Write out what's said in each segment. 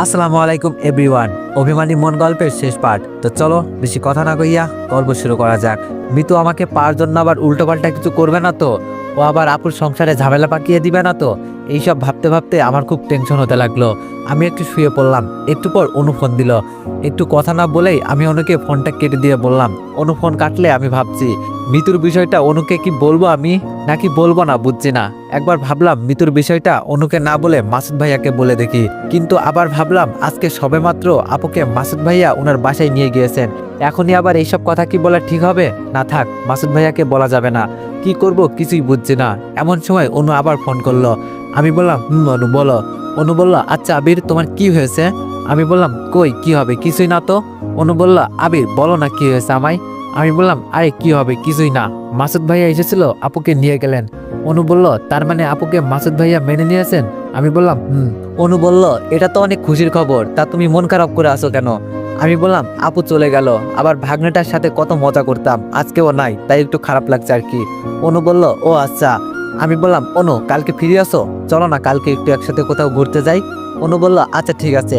আসসালামু আলাইকুম এভরিওয়ান। অভিমানী মন গল্পের শেষ পার্ট। তো চলো বেশি কথা না কইয়া গল্প শুরু করা যাক। মিতু আমাকে পাওয়ার জন্য আবার উল্টোপাল্টা কিছু করবে না তো? ও আবার আপুর সংসারে ঝামেলা পাকিয়ে দিবে না তো? এইসব ভাবতে ভাবতে আমার খুব টেনশন হতে লাগলো। আমি একটু শুয়ে পড়লাম। একটু পর অনু ফোন দিল। একটু কথা না বলেই আমি অনুকে ফোনটা কেটে দিয়ে বললাম, অনু ফোন কাটলে আমি ভাবছি মিতুর বিষয়টা অনুকে কি বলবো আমি নাকি বলবো না বুঝছি না। একবার ভাবলাম মিতুর বিষয়টা অনুকে না বলে মাসুদ ভাইয়াকে বলে দেখি, কিন্তু আবার ভাবলাম আজকে সবেমাত্র আপুকে মাসুদ ভাইয়া ওনার বাসায় নিয়ে গিয়েছেন, এখনই আবার এইসব কথা কি বলা ঠিক হবে? না থাক, মাসুদ ভাইয়াকে বলা যাবে না। কি করব কিছুই বুঝছি না। এমন সময় অনু আবার ফোন করলো। আমি বললাম অনু বলো। অনু বলল, আচ্ছা আবির তোমার কি হয়েছে? আমি বললাম, কই কি হবে, কিছুই না তো। অনু বলল, আবির বলো না কি হয়েছে আমায়। আমি বললাম, আরে কি হবে, কিছুই না। মাসুদ ভাইয়া এসেছিল, আপুকে নিয়ে গেলেন। অনু বলল, তার মানে আপুকে মাসুদ ভাইয়া মেনে নিয়েছেন? আমি বললাম অনু বলল, এটা তো অনেক খুশির খবর, তা তুমি মন খারাপ করে আসো কেন? আমি বললাম, আপু চলে গেল, আবার ভাগ্নেটার সাথে কত মজা করতাম, আজকেও নাই, তাই একটু খারাপ লাগছে আর কি। অনু বলল, ও আচ্ছা। আমি বললাম, অনু কালকে ফিরে আসো, চলো না কালকে একটু একসাথে কোথাও ঘুরতে যাই। অনু বলল, আচ্ছা ঠিক আছে।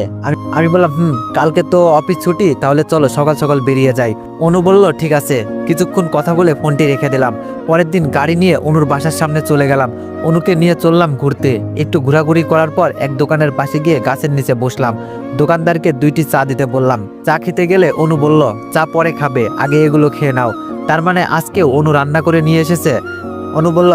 আমি বললাম, কালকে তো অফিস ছুটি, তাহলে চলো সকাল সকাল বেরিয়ে যাই। অনু বলল, ঠিক আছে। কিছুক্ষণ কথা বলে ফোনটি রেখে দিলাম। পরের দিন গাড়ি নিয়ে অনুর বাসার সামনে চলে গেলাম। অনুকে নিয়ে চললাম ঘুরতে। একটু ঘোরাঘুরি করার পর এক দোকানের পাশে গিয়ে গাছের নিচে বসলাম। দোকানদারকে 2টি চা দিতে বললাম। চা খেতে গেলে অনু বলল, চা পরে খাবে, আগে এগুলো খেয়ে নাও। তার মানে আজকেও অনু রান্না করে নিয়ে এসেছে? অনু বলল,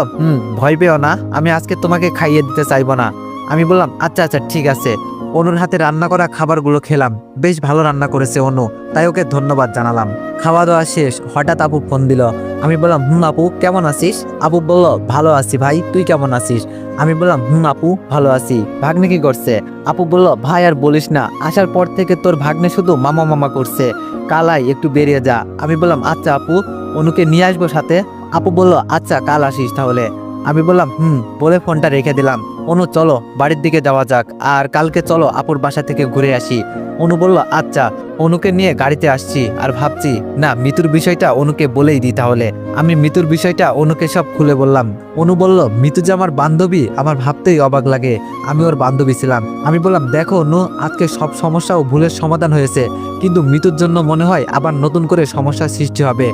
ভয় পেও না, আমি আজকে তোমাকে খাইয়ে দিতে চাইবো না। আমি বললাম, আচ্ছা আচ্ছা ঠিক আছে। অনুর হাতে রান্না করা খাবারগুলো খেলাম। বেশ ভালো রান্না করেছে অনু, তাই ওকে ধন্যবাদ জানালাম। খাওয়া দাওয়া শেষ, হঠাৎ আপু ফোন দিল। আমি বললাম, আপু কেমন আছিস? আপু বলল, ভালো আছি ভাই, তুই কেমন আছিস? আমি বললাম, আপু ভালো আছি। ভাগ্নে কি করছে? আপু বলল, ভাই আর বলিস না, আসার পর থেকে তোর ভাগ্নে শুধু মামা মামা করছে, কালাই একটু বেরিয়ে যা। আমি বললাম, আচ্ছা আপু, অনুকে নিয়ে আসবো সাথে? আপু বলল, আচ্ছা কাল আসিস তাহলে। আমি বললাম, বলে ফোনটা রেখে দিলাম। অনু চলো বাড়ির দিকে যাওয়া যাক, আর কালকে চলো আপুর বাসা থেকে ঘুরে আসি। অনু বলল, আচ্ছা। অনুকে নিয়ে গাড়িতে আসছি, আর ভাবছি না মিতুর বিষয়টা অনুকে বলেই দিই তাহলে। আমি মিতুর বিষয়টা অনুকে সব খুলে বললাম। অনু বলল, মিতু যে আমার বান্ধবী, আমার ভাবতেই অবাক লাগে আমি ওর বান্ধবী ছিলাম। আমি বললাম, দেখো অনু, আজকে সব সমস্যা ও ভুলের সমাধান হয়েছে, কিন্তু মিতুর জন্য মনে হয় আবার নতুন করে সমস্যার সৃষ্টি হবে।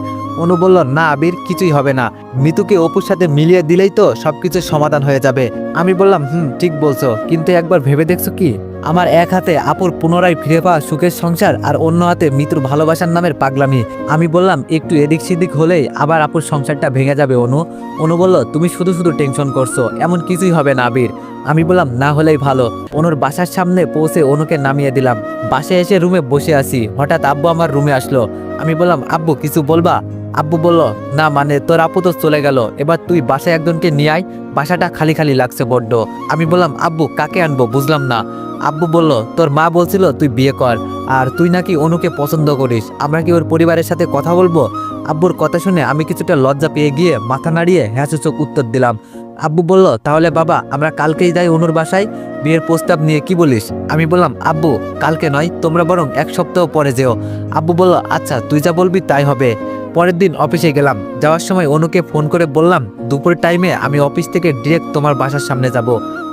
অনু বলল, না আবির, কিছুই হবে না, মিতুকে অপুর সাথে মিলিয়ে দিলেই তো সবকিছুর সমাধান হয়ে যাবে। আমি বললাম, ঠিক বলছো, কিন্তু একবার ভেবে দেখছো কি, আমার এক হাতে আপুর পুনরায় ফিরে পাওয়া সুখের সংসার, আর অন্য হাতে মিতুর ভালোবাসার নামের পাগলামি। আমি বললাম, একটু এদিক সেদিক হলেই আবার আপুর সংসারটা ভেঙে যাবে অনু। অনু বলল, তুমি শুধু শুধু টেনশন করছো, এমন কিছুই হবে না আবির। আমি বললাম, না হলেই ভালো। অনুর বাসার সামনে পৌঁছে অনুকে নামিয়ে দিলাম। বাসায় এসে রুমে বসে আছি, হঠাৎ আব্বু আমার রুমে আসলো। আমি বললাম, আব্বু কিছু বলবা? আব্বু বলল, না মানে তোর আপু তো চলে গেল, এবার তুই বাসায় একজনকে নিয়ে আয়, বাসাটা খালি খালি লাগছে বড্ড। আমি বললাম, আব্বু কাকে আনবো বুঝলাম না। আব্বু বলল, তোর মা বলছিল তুই বিয়ে কর, আর তুই নাকি অনুকে পছন্দ করিস, আমরা কি ওর পরিবারের সাথে কথা বলবো? আব্বুর কথা শুনে আমি কিছুটা লজ্জা পেয়ে গিয়ে মাথা নাড়িয়ে হ্যাঁ সূচক উত্তর দিলাম। আব্বু বলল, তাহলে বাবা আমরা কালকেই যাই অনুর বাসায়, বিয়ের প্রস্তাব নিয়ে কি বলিস? আমি বললাম, আব্বু কালকে নয়, তোমরা বরং 1 সপ্তাহ পরে যেও। আব্বু বলল, আচ্ছা তুই যা বলবি তাই হবে। পরের দিন অফিসে গেলাম। যাওয়ার সময় অনুকে ফোন করে বললাম, দুপুর টাইমে আমি অফিস থেকে ডিরেক্ট তোমার বাসার সামনে যাব,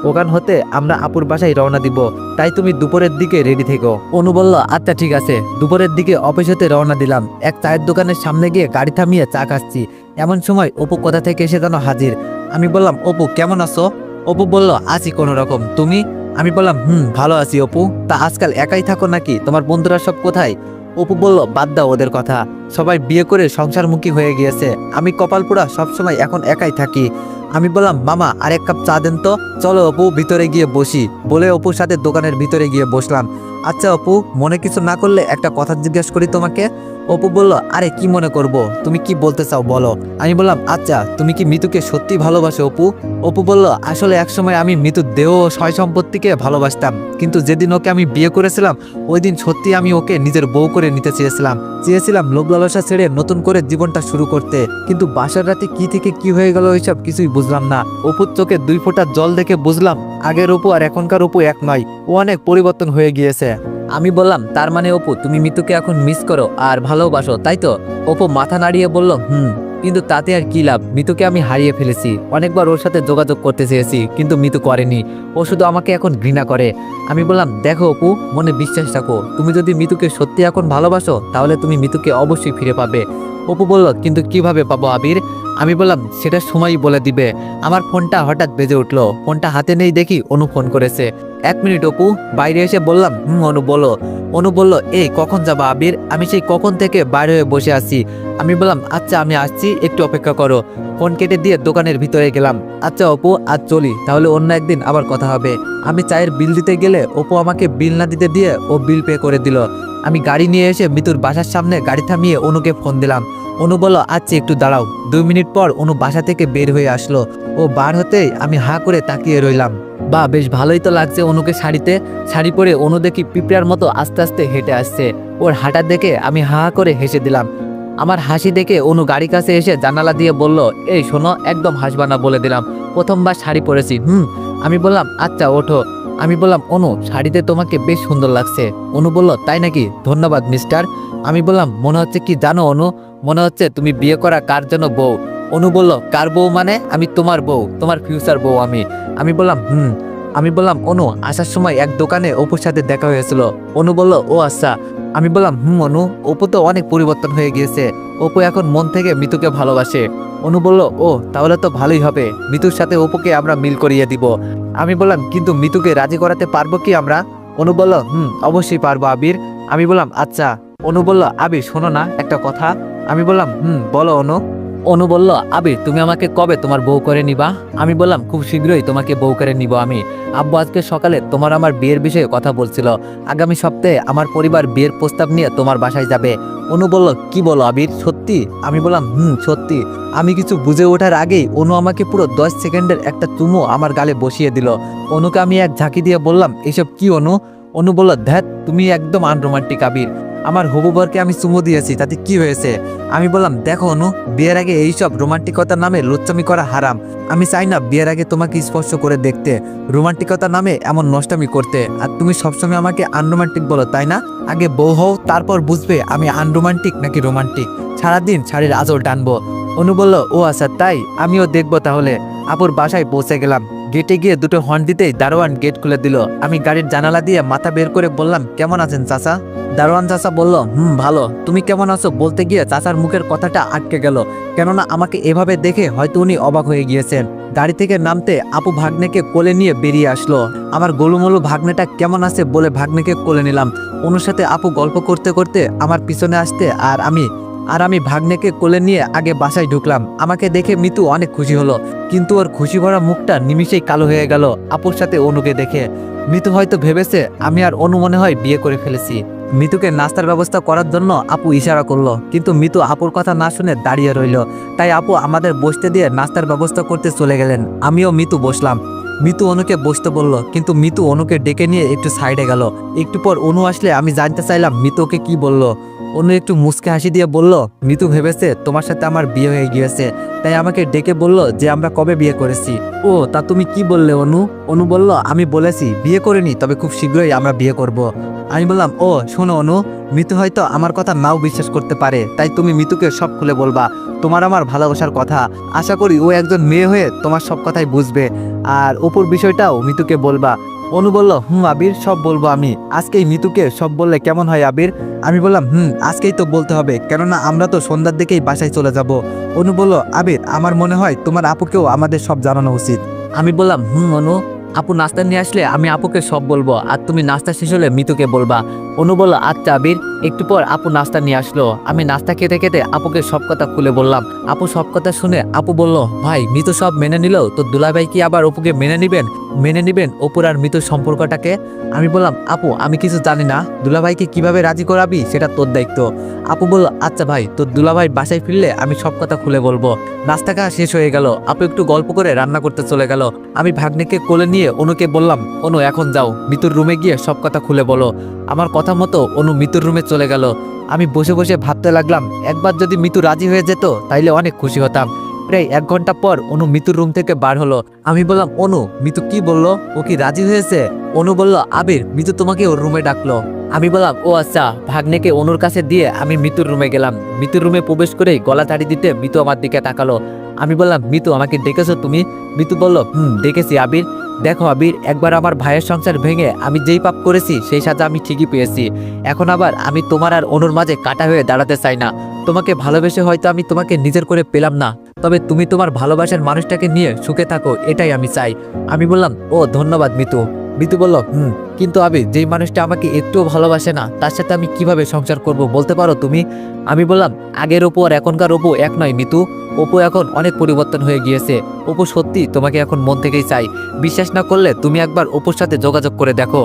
ওখান হতে আমরা আপুর বাসায় রওনা দিব, তাই তুমি দুপুরের দিকে রেডি থেকো। অনু বলল, আচ্ছা ঠিক আছে। দুপুরের দিকে অফিস হতে রওনা দিলাম। এক চায়ের দোকানের সামনে গিয়ে গাড়ি থামিয়ে চা খাচ্ছি, এমন সময় অপু কোথা থেকে এসে যেন হাজির। আমি বললাম, অপু কেমন আছো? অপু বলল, আছি কোনো রকম, তুমি? আমি বললাম, ভালো আছি অপু। তা আজকাল একাই থাকো নাকি, তোমার বন্ধুরা সব কোথায়? অপু বলল, বাদ দাও ওদের কথা, সবাই বিয়ে করে সংসারমুখী হয়ে গিয়েছে, আমি কপাল পোড়া সবসময় এখন একাই থাকি। আমি বললাম, মামা আর 1 কাপ চা দেন তো। চলো অপু ভিতরে গিয়ে বসি, বলে অপুর সাথে দোকানের ভিতরে গিয়ে বসলাম। আচ্ছা অপু, মনে কিছু না করলে একটা কথা জিজ্ঞেস করি তোমাকে? অপু বলল, আরে কি মনে করব, তুমি কি বলতে চাও বলো। আমি বললাম, আচ্ছা তুমি কি মিতুকে সত্যি ভালোবাসো অপু? অপু বলল, আসলে একসময় আমি মিতুর দেহ ও সয় সম্পত্তিকে ভালোবাসতাম, কিন্তু যেদিন ওকে আমি বিয়ে করেছিলাম ওই দিন সত্যি আমি ওকে নিজের বউ করে নিতে চেয়েছিলাম লোভ লালসা ছেড়ে নতুন করে জীবনটা শুরু করতে, কিন্তু বাসার রাতে কি থেকে কি হয়ে গেল ওইসব কিছুই বুঝলাম না। অপুর চোখে 2 ফোঁটা জল দেখে বুঝলাম আগের অপু আর এখনকার অপু এক নয়, ও অনেক পরিবর্তন হয়ে গিয়েছে। আমি বললাম, তার মানে অপু তুমি মিতুকে এখন মিস করো আর ভালোবাসো, তাই তো? অপু মাথা নাড়িয়ে বলল, কিন্তু তাতে আর কি লাভ, মিতুকে আমি হারিয়ে ফেলেছি। অনেকবার ওর সাথে যোগাযোগ করতে চেয়েছি কিন্তু মিতু করেনি, ও শুধু আমাকে এখন ঘৃণা করে। আমি বললাম দেখো অপু, মনে বিশ্বাস রাখো, তুমি যদি মিতুকে সত্যি এখন ভালোবাসো তাহলে তুমি মিতুকে অবশ্যই ফিরে পাবে। অপু বলল কিন্তু কিভাবে পাবো আবির? আমি বললাম সেটা সময়ই বলে দিবে। আমার ফোনটা হঠাৎ বেজে উঠলো, ফোনটা হাতে নেই দেখি অনু ফোন করেছে। 1 মিনিট অপু, বাইরে এসে বললাম অনু বলো। অনু বলল এই কখন যাবা আবির? আমি সেই কখন থেকে বাইরে হয়ে বসে আছি। আমি বললাম আচ্ছা আমি আসছি, একটু অপেক্ষা করো। ফোন কেটে দিয়ে দোকানের ভিতরে গেলাম। আচ্ছা অপু আজ চলি, তাহলে অন্য একদিন আবার কথা হবে। আমি চায়ের বিল দিতে গেলে অপু আমাকে বিল না দিতে দিয়ে ও বিল পে করে দিল। আমি গাড়ি নিয়ে এসে মিতুর বাসার সামনে গাড়ি থামিয়ে অনুকে ফোন দিলাম। অনু বলল আচ্ছা একটু দাঁড়াও। 2 মিনিট পর অনু বাসা থেকে বের হয়ে আসলো। ও বার হতেই আমি হাঁ করে তাকিয়ে রইলাম। বা বেশ ভালোই তো লাগছে অনুকে শাড়িতে। শাড়ি পরে অনু দেখি পিঁপড়ার মতো আস্তে আস্তে হেঁটে আসছে। ওর হাঁটা দেখে আমি হাঁ করে হেসে দিলাম। আমার হাসি দেখে অনু গাড়ি কাছে এসে জানালা দিয়ে বলল এই শোনো, একদম হাসবা না বলে দিলাম, প্রথমবার শাড়ি পরেছি। আমি বললাম আচ্ছা ওঠো। আমি বললাম অনু শাড়িতে তোমাকে বেশ সুন্দর লাগছে। অনু বলল তাই নাকি, ধন্যবাদ মিস্টার। আমি বললাম মনে হচ্ছে কি জানো অনু, মনে হচ্ছে তুমি বিয়ে করা কার জন্য বউ। অনু বলল কার বউ মানে? আমি তোমার বউ, তোমার ফিউচার বউ আমি। আমি বললাম আমি বললাম অনু আসার সময় এক দোকানে অপুর সাথে দেখা হয়েছিল। অনু বলল ও আচ্ছা। আমি বললাম অনু, অপু তো অনেক পরিবর্তন হয়ে গিয়েছে, অপু এখন মন থেকে মিতুকে ভালোবাসে। অনু বলল ও তাহলে তো ভালোই হবে, মিতুর সাথে অপুকে আমরা মিল করিয়ে দিব। আমি বললাম কিন্তু মিতুকে রাজি করাতে পারবো কি আমরা? অনু বলল অবশ্যই পারবো আবির। আমি বললাম আচ্ছা। অনু বলল আবির শোনো না একটা কথা। আমি বললাম বলো অনু। অনু বলল আবির তুমি আমাকে কবে তোমার বউ করে নিবা? আমি বললাম খুব শীঘ্রই তোমাকে বউ করে নিব আমি। আব্বু আজকে সকালে তোমার আমার বিয়ের বিষয়ে কথা বলছিল, আগামী সপ্তাহে আমার পরিবার বিয়ের প্রস্তাব নিয়ে তোমার বাসায় যাবে। অনু বলল কি বলো আবির, সত্যি? আমি বললাম সত্যি। আমি কিছু বুঝে ওঠার আগেই অনু আমাকে পুরো 10 সেকেন্ডের একটা চুমু আমার গালে বসিয়ে দিল। অনুকে আমি এক ঝাঁকি দিয়ে বললাম এসব কি অনু? অনু বলল ধ্যাত, তুমি একদম আনরোমান্টিক আবির, আমার হবু বরকে আমি চুমু দিয়েছি তাতে কি হয়েছে? আমি বললাম দেখো অনু, বিয়ের আগে এইসব রোমান্টিকতার নামে লুচ্চামি করা হারাম। আমি চাই না বিয়ের আগে তোমাকে স্পর্শ করে দেখতে, রোমান্টিকতার নামে এমন নষ্টামি করতে। আর তুমি সবসময় আমাকে আনরোমান্টিক বলো তাই না? আগে বউ হও, তারপর বুঝবে আমি আনরোমান্টিক নাকি রোমান্টিক। সারাদিন শাড়ির আঁচল টানবো। অনু বলল ও আচ্ছা তাই, আমিও দেখবো তাহলে। আপুর বাসায় পৌঁছে গেলাম। গেটে গিয়ে দুটো হর্ন দিতেই দারোয়ান গেট খুলে দিল। আমি গাড়ির জানালা দিয়ে মাথা বের করে বললাম কেমন আছেন চাচা? দারোয়ান চাচা বলল ভালো, তুমি কেমন আছো বলতে গিয়ে চাচার মুখের কথাটা আটকে গেল, কেননা আমাকে এভাবে দেখে হয়তো উনি অবাক হয়ে গিয়েছেন। গাড়ি থেকে নামতে আপু ভাগ্নেকে কোলে নিয়ে বেরিয়ে আসলো। আমার গোলুমলু ভাগ্নেটা কেমন আছে বলে ভাগ্নেকে কোলে নিলাম। অনুর সাথে আপু গল্প করতে করতে আমার পিছনে আসতে আর আমি ভাগ্নেকে কোলে নিয়ে আগে বাসায় ঢুকলাম। আমাকে দেখে মিতু অনেক খুশি হলো, কিন্তু ওর খুশি ভরা মুখটা নিমিষেই কালো হয়ে গেল আপুর সাথে অনুকে দেখে। মিতু হয়তো ভেবেছে আমি আর অনু মনে হয় বিয়ে করে ফেলেছি। মিতুকে নাস্তার ব্যবস্থা করার জন্য আপু ইশারা করলো, কিন্তু মিতু আপুর কথা না শুনে দাঁড়িয়ে রইল। তাই আপু আমাদের বসতে দিয়ে নাস্তার ব্যবস্থা করতে চলে গেলেন। আমিও মিতু বসলাম। মিতু অনুকে বসতে বলল, কিন্তু মিতু অনুকে ডেকে নিয়ে একটু সাইডে গেল। একটু পর অনু আসলে আমি জানতে চাইলাম মিতু ওকে কি বলল। অনু একটু মুচকে হাসি দিয়ে বলল মিতু ভেবেছে তোমার সাথে আমার বিয়ে হয়ে গিয়েছে, তাই আমাকে ডেকে বলল যে আমরা কবে বিয়ে করেছি। ও তা তুমি কি বললে অনু? অনু বলল আমি বলেছি বিয়ে করিনি, তবে খুব শীঘ্রই আমরা বিয়ে করব। আমি বললাম ও শোনো অনু, মিতু হয়তো আমার কথা নাও বিশ্বাস করতে পারে, তাই তুমি মিতুকে সব খুলে বলবা তোমার আমার ভালোবাসার কথা। আশা করি ও একজন মেয়ে হয়ে তোমার সব কথাই বুঝবে, আর অপুর বিষয়টাও মিতুকে বলবা। অনু বলল আবির সব বলবো আমি, আজকেই মিতুকে সব বললে কেমন হয় আবির? আমি বললাম আজকেই তো বলতে হবে, কেননা আমরা তো সন্ধ্যার দিকেই বাসায় চলে যাব। অনু বলল আবির আমার মনে হয় তোমার আপুকেও আমাদের সব জানানো উচিত। আমি বললাম অনু, আপু নাস্তা নিয়ে আসলে আমি আপুকে সব বলবো, আর তুমি নাস্তা শেষ হলে মিতুকে বলবা। অনু বলল আচ্ছা আবির। একটু পর আপু নাস্তা নিয়ে আসলো। আমি নাস্তা খেতে খেতে আপুকে সব কথা খুলে বললাম। আপু সব কথা শুনে আপু বলল ভাই মিতু সব মেনে নিল, তো দুলাভাই কি আবার অপুকে মেনে নিবেন অপুর আর মিতুর সম্পর্কটাকে? আমি বললাম আপু আমি কিছু জানি না, দুলাভাইকে কিভাবে রাজি করাবি সেটা তোর দায়িত্ব। আপু বলল আচ্ছা ভাই, তোর দুলাভাই বাসায় ফিরলে আমি সব কথা খুলে বলবো। নাস্তা খাওয়া শেষ হয়ে গেল। আপু একটু গল্প করে রান্না করতে চলে গেল। আমি ভাগ্নেকে কোলে নিয়ে অনুকে বললাম অনু এখন যাও, মিতুর রুমে গিয়ে সব কথা খুলে বলো। আমার কথা মতো অনু মিতুর রুমে চলে গেল। আমি বসে বসে ভাবতে লাগলাম একবার যদি মিতু রাজি হয়ে যেত তাইলে অনেক খুশি হতাম। প্রায় 1 ঘন্টা পর অনু মিতুর রুম থেকে বার হলো। আমি বললাম অনু মিতু কি বললো, ও কি রাজি হয়েছে? অনু বলল আবির মিতু তোমাকে ওর রুমে ডাকলো। আমি বললাম ও আচ্ছা। ভাগ্নেকে অনুর কাছে দিয়ে আমি মিতুর রুমে গেলাম। মিতুর রুমে প্রবেশ করেই গলা ছাড়ি দিতে মিতু আমার দিকে তাকালো। আমি বললাম মিতু আমাকে ডেকেছো তুমি? মিতু বলল ডেকেছি আবির। দেখো আবির, একবার আমার ভাইয়ের সংসার ভেঙে আমি যেই পাপ করেছি সেই সাজা আমি ঠিকই পেয়েছি। এখন আবার আমি তোমার আর অনুর মাঝে কাটা হয়ে দাঁড়াতে চাই না। তোমাকে ভালোবেসে হয়তো আমি তোমাকে নিজের করে পেলাম না, তবে তুমি তোমার ভালোবাসার মানুষটাকে নিয়ে সুখে থাকো, এটাই আমি চাই। আমি বললাম ও ধন্যবাদ মিতু। মিতু বলল কিন্তু আবির, যেই মানুষটা আমাকে একটুও ভালোবাসে না তার সাথে আমি কিভাবে সংসার করব বলতে পারো তুমি? আমি বললাম আগের অপু আর এখনকার অপু এক নয় মিতু। অপু এখন অনেক পরিবর্তন হয়ে গিয়েছে। অপু সত্যি তোমাকে এখন মন থেকেই চাই। বিশ্বাস না করলে তুমি একবার অপুর সাথে যোগাযোগ করে দেখো।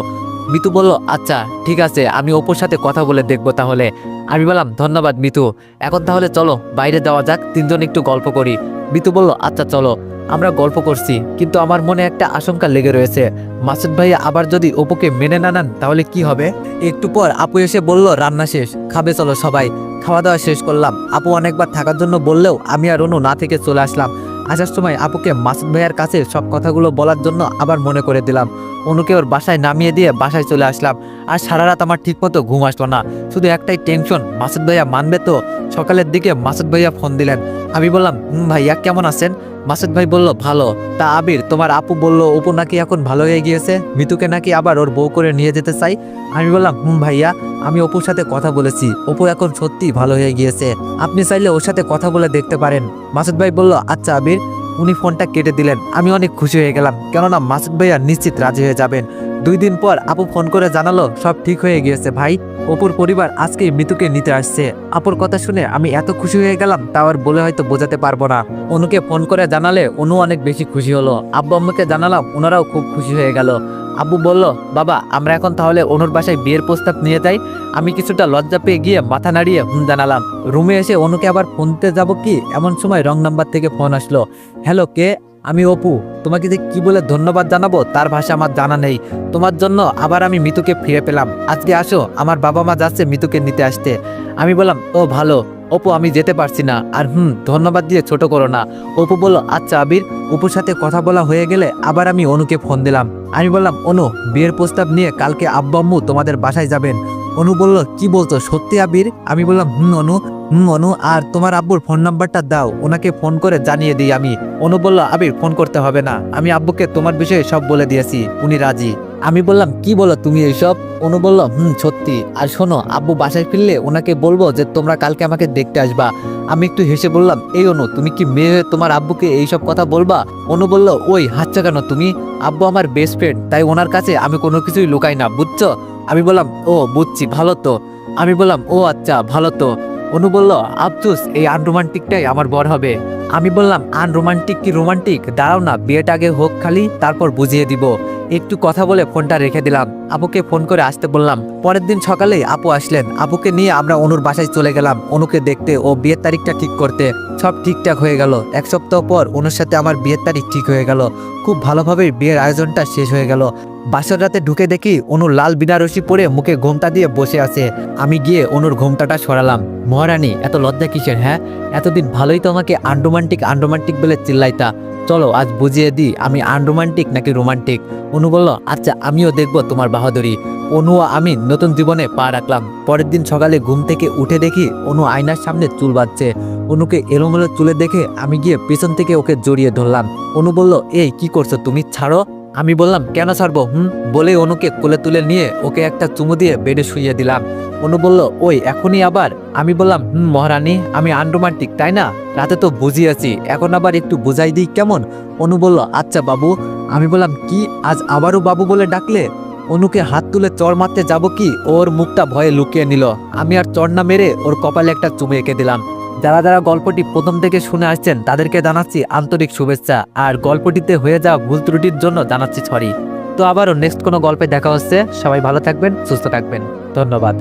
মিতু বলল আচ্ছা ঠিক আছে, আমি অপুর সাথে কথা বলে দেখবো তাহলে। আমি বললাম ধন্যবাদ মিতু, এখন তাহলে চলো বাইরে যাওয়া যাক, তিনজন একটু গল্প করি। মিতু বলল আচ্ছা চলো। আমরা গল্প করছি, কিন্তু আমার মনে একটা আশঙ্কা লেগে রয়েছে। মাসুদ ভাইয়া আবার যদি অপুকে মেনে না নেন তাহলে কি হবে? একটু পর আপু এসে বলল রান্না শেষ, খাবে চলো সবাই। খাওয়া দাওয়া শেষ করলাম। আপু অনেকবার থাকার জন্য বললেও আমি আর অনু না থেকে চলে আসলাম। আসার সময় আপুকে মাসুদ ভাইয়ার কাছে সব কথাগুলো বলার জন্য আবার মনে করে দিলাম। অনুকে ওর বাসায় নামিয়ে দিয়ে বাসায় চলে আসলাম। আর সারা রাত আমার ঠিকমতো ঘুম আসলো না, শুধু একটাই টেনশন, মাসুদ ভাইয়া মানবে তো? সকালের দিকে মাসুদ ভাইয়া ফোন দিলেন। আমি বললাম ভাইয়া কেমন আছেন? মাসুদ ভাই বলল ভালো। তা আবির, তোমার আপু বলল অপু নাকি এখন ভালো হয়ে গিয়েছে, মিতুকে নাকি আবার ওর বউ করে নিয়ে যেতে চাই। আমি বললাম ভাইয়া, আমি অপুর সাথে কথা বলেছি, অপু এখন সত্যি ভালো হয়ে গিয়েছে, আপনি চাইলে ওর সাথে কথা বলে দেখতে পারেন। মাসুদ ভাই বলল আচ্ছা আবির। উনি ফোনটা কেটে দিলেন। আমি অনেক খুশি হয়ে গেলাম, কেননা মাসুদ ভাইয়া নিশ্চিত রাজি হয়ে যাবেন। 2 দিন পর আপু ফোন করে জানালো সব ঠিক হয়ে গিয়েছে ভাই, অপুর পরিবার আজকেই মিতুকে নিতে আসছে। আপুর কথা শুনে আমি এত খুশি হয়ে গেলাম তা আর বলে হয়তো বোঝাতে পারবো না। অনুকে ফোন করে জানালে অনু অনেক বেশি খুশি হলো। আব্বু আম্মুকে জানালাম, ওনারাও খুব খুশি হয়ে গেল। আব্বু বলল বাবা আমরা এখন তাহলে অনুর বাসায় বিয়ের প্রস্তাব নিয়ে যাই। আমি কিছুটা লজ্জা পেয়ে গিয়ে মাথা নাড়িয়ে জানালাম। রুমে এসে অনুকে আবার ফোনতে যাব কি এমন সময় রং নাম্বার থেকে ফোন আসলো। হ্যালো কে? আমি অপু। তোমাকে যে কি বলে ধন্যবাদ জানাবো তার ভাষা আমার জানা নেই। তোমার জন্য আবার আমি মিতুকে ফিরে পেলাম। আজকে আসো, আমার বাবা মা যাচ্ছে মিতুকে নিতে আসতে। আমি বললাম ও ভালো অপু, আমি যেতে পারছি না। আর ধন্যবাদ দিয়ে ছোট করো না। অপু বলল আচ্ছা আবির। অপুর সাথে কথা বলা হয়ে গেলে আবার আমি অনুকে ফোন দিলাম। আমি বললাম অনু, বিয়ের প্রস্তাব নিয়ে কালকে আব্বু আম্মু তোমাদের বাসায় যাবেন। অনু বলল কি বলছো সত্যি আবির? আমি বললাম অনু। অনু, আর তোমার আব্বুর ফোন নাম্বারটা দাও, ওনাকে ফোন করে জানিয়ে দিই আমি। অনু বলল আবির ফোন করতে হবে না, আমি আব্বুকে তোমার বিষয়ে সব বলে দিয়েছি, উনি রাজি। আমি বললাম কি বলো তুমি এইসব? অনু বলল সত্যি। আর শোনো, আব্বু বাসায় ফিরলে ওনাকে বলবো যে তোমরা কালকে আমাকে দেখতে আসবা। আমি একটু হেসে বললাম এই অনু, তুমি কি মেয়ে হয়ে তোমার আব্বুকে এইসব কথা বলবা? অনু বলল ওই হাসছো কেন তুমি? আব্বু আমার বেস্ট ফ্রেন্ড, তাই ওনার কাছে আমি কোনো কিছুই লুকাই না, বুঝছো? আমি বললাম ও বুঝছি, ভালো তো। আমি বললাম ও আচ্ছা ভালো তো। অনু বলল আফসোস, এই আনরোমান্টিকটাই আমার বর হবে। আমি বললাম আনরোমান্টিক কি রোমান্টিক? দাঁড়াও না, বিয়েটা আগে হোক খালি, তারপর বুঝিয়ে দিব। একটু কথা বলে ফোনটা রেখে দিলাম। আপুকে ফোন করে আসতে বললাম। পরের দিন সকালেই আপু আসলেন। আপুকে নিয়ে আমরা অনুর বাসায় চলে গেলাম অনুকে দেখতে ও বিয়ের তারিখটা ঠিক করতে। সব ঠিকঠাক হয়ে গেল। 1 সপ্তাহ পর অনুর সাথে আমার বিয়ের তারিখ ঠিক হয়ে গেল। খুব ভালোভাবেই বিয়ের আয়োজনটা শেষ হয়ে গেল। বাসর রাতে ঢুকে দেখি অনু লাল বিনারসি পরে মুখে ঘোমটা দিয়ে বসে আছে। আমি গিয়ে অনুর ঘোমটাটা সরালাম। মহারানী এত লজ্জা কিসের? হ্যাঁ, এতদিন ভালোই তো আমাকে আনরোমান্টিক আনরোমান্টিক বলে চিল্লাইতা। চলো আজ বুঝিয়ে দিই আমি আনরোমান্টিক নাকি রোমান্টিক। অনু বলল আচ্ছা আমিও দেখবো তোমার বাহাদুরি। অনু ও আমি নতুন জীবনে পা রাখলাম। পরের দিন সকালে ঘুম থেকে উঠে দেখি অনু আয়নার সামনে চুল বাঁধছে। অনুকে এলোমেলো চুলে দেখে আমি গিয়ে পেছন থেকে ওকে জড়িয়ে ধরলাম। অনু বলল এই কি করছো তুমি, ছাড়ো। আমি বললাম কেন ছাড়বো বলে অনুকে কোলে তুলে নিয়ে ওকে একটা চুমু দিয়ে বেডে শুইয়ে দিলাম। অনু বলল ওই এখনই আবার? আমি বললাম মহারানী, আমি আনরোমান্টিক তাই না? রাতে তো বুঝিয়েছি, এখন আবার একটু বুঝাই দিই কেমন? অনু বলল আচ্ছা বাবু। আমি বললাম কি আজ আবারও বাবু বলে ডাকলে? অনুকে হাত তুলে চড় মারতে যাব কি ওর মুখটা ভয়ে লুকিয়ে নিল। আমি আর চড় না মেরে ওর কপালে একটা চুমু এঁকে দিলাম। যারা যারা গল্পটি প্রথম থেকে শুনে আসছেন তাদেরকে জানাচ্ছি আন্তরিক শুভেচ্ছা, আর গল্পটিতে হয়ে যাওয়া ভুল ত্রুটির জন্য জানাচ্ছি সরি। তো আবারও নেক্সট কোনো গল্পে দেখা হচ্ছে। সবাই ভালো থাকবেন, সুস্থ থাকবেন, ধন্যবাদ।